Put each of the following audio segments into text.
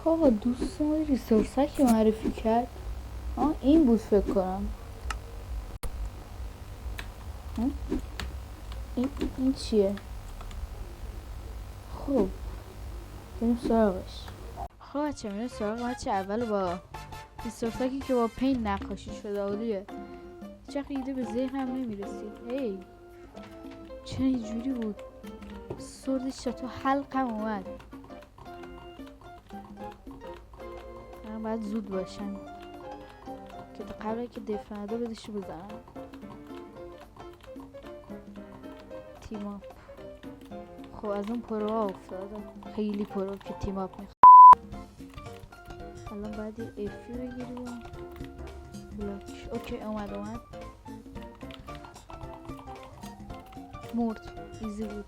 آقا دوستم ریسورس ها که معرفی کرد این بود فکر کنم. این چیه؟ خب بریم سراغش. خب بچه میریم سراغ بچه اول با ریسورس هایی که با پین نقاشی شده عالیه. هیچ ایده به ذهنم نمیرسید. هی چرا اینجوری بود؟ سردش تو حلقم اومد. من باید زود باشم که تا قبل که دفنده بدشو بزنم. تیماپ خب از اون پروها افتاده، خیلی پرو که تیماپ میخواد. الان باید یه افی بگیریم و بلاک. اوکی اومد مرد. ایزی بود.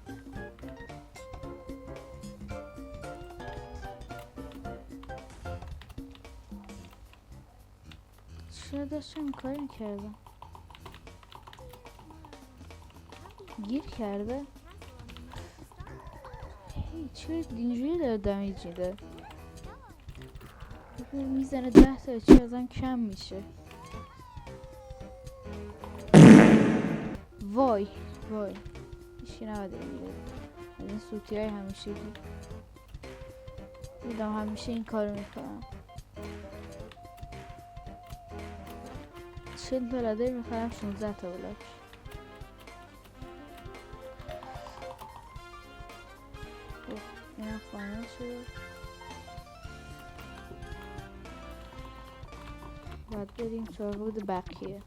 چرا داشتم این کار میکردم؟ گیر کرده؟ هی چرا اینجوری داره دمیج میده؟ میزنه 10 تا چه ازم کم میشه. وای هیچی نباید میده. از این سوتی های همیشه دیدم همیشه این کارو میکنم. 40 تا لدر میخرم 16 تا بلاک. اینم فاینال شده. باید بریم سراغ بود بقیه.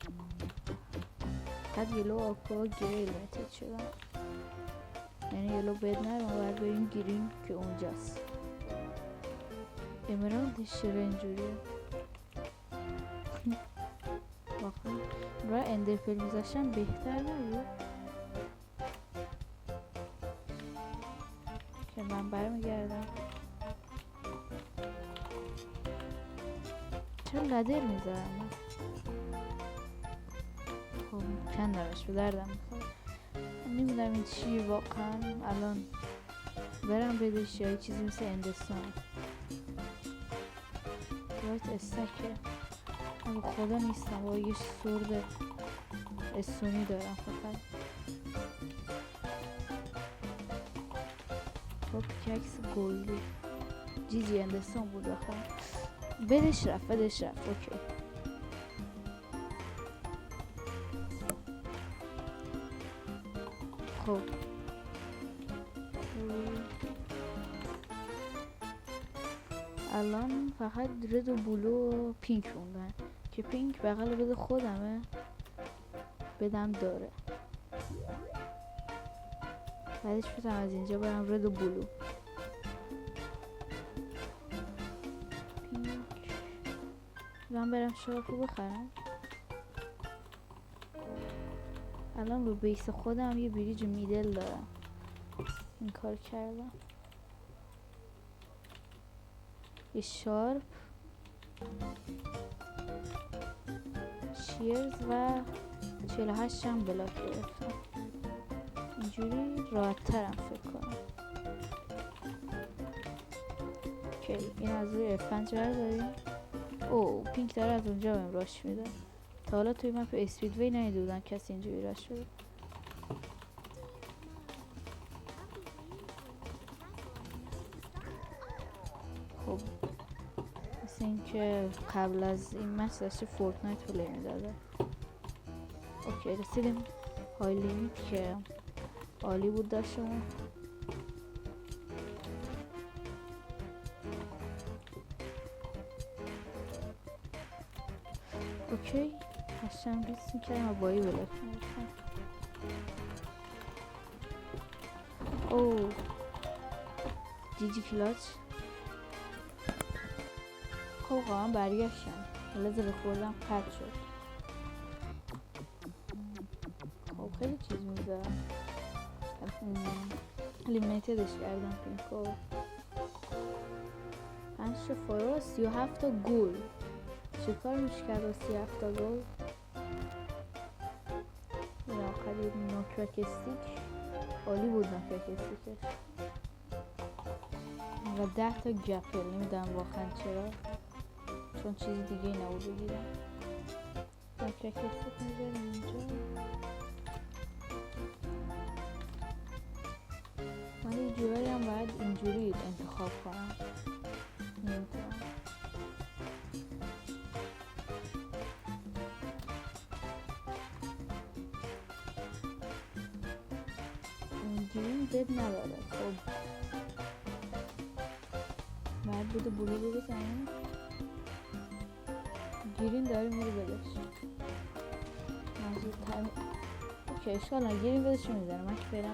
فقط یلو آکوا گریل متد شدم، یعنی یلو بد نرم. باید بریم گرین که اونجاست. امرالدش چرا اینجوریه؟ واقعا برای اندرپل میذاشتم بهتر نبود که من برمیگردم. چرا لدر میذارم؟ خب کندمش به دردم میخواد. نمیدونم این چی واقعا. الان برم بدش یا چیزی مثل اندستان باید استکه. اما خدا نیستم با یه سرد استونی دارم فقط. خب ککس گلدی جیجی اندستان بود بخوام. بدش رفت اوکی. خب الان فقط رد و بلو و پینک موندن که پینک بغل بده خودمه. بدم داره بعدش بتونم از اینجا برم رد و بلو. پینک من برم شارپو بخرم. الان رو بیس خودم یه بریج میدل دارم. این کار کردم. یه شارپ شیرز و 48 هم بلاک گرفتم. اینجوری راحت ترم فکر کنم. اوکی این از روی F5 برداریم. او پینک داره از اونجا بهم راش میده. تا حالا توی مپ اسپیدوی ندیده بودم کسی اینجوری راش بده. خب مثل این که قبل از این مچ داشته فورتنایت پلی میداده. اوکی رسیدیم های لیمیت که عالی بود داشتم. اوکی هشتم ریس میکردم و بایی بلاک میرسم. او جیجی کلاچ. خب واقعا برگشتم. لذه بخوردم قطع شد. خب خیلی چیز میذارم. لیمیتدش کردم پینکو. 5 فارو 37 تا گل. چه کار میشه کرد با 37 تا گل؟ این آخر یه نوکرک استیک عالی بود. نوکرک استیکش و 10 تا گپل. نمیدونم واقعا چرا، چون چیزی دیگه ای نبود بگیرم. ککست میذاریم اینجا. من یه جوری هم باید اینجوری انتخاب کنم، نمیتونم. گرین دب نداره. خب باید بوده بلو بزنیم. گرین داره میره بدش منظور اوکی اشکال نداره، گرین بدش میزنه. من که فعلا